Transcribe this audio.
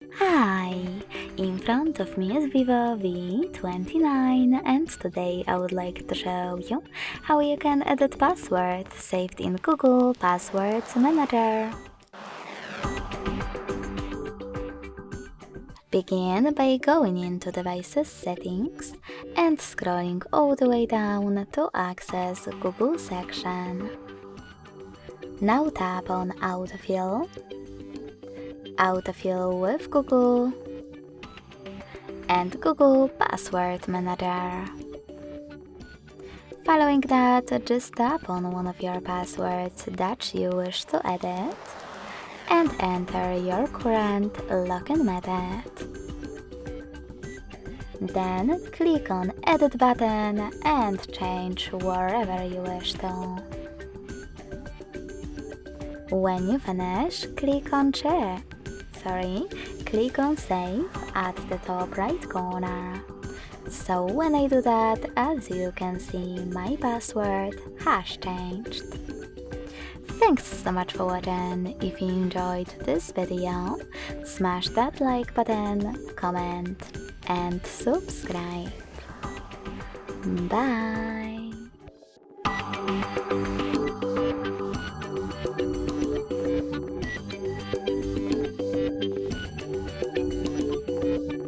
Hi! In front of me is VIVO V29 and today I would like to show you how you can edit passwords saved in Google Password Manager. Begin by going into Devices Settings and scrolling all the way down to access Google section. Now tap on Autofill, Autofill with Google, and Google Password Manager. Following that, just tap on one of your passwords that you wish to edit and enter your current login method. Then click on Edit button and change wherever you wish to. When you finish, click on click on Save at the top right corner. So when I do that, as you can see, my password has changed. Thanks so much for watching. If you enjoyed this video, smash that like button, comment and subscribe. Bye!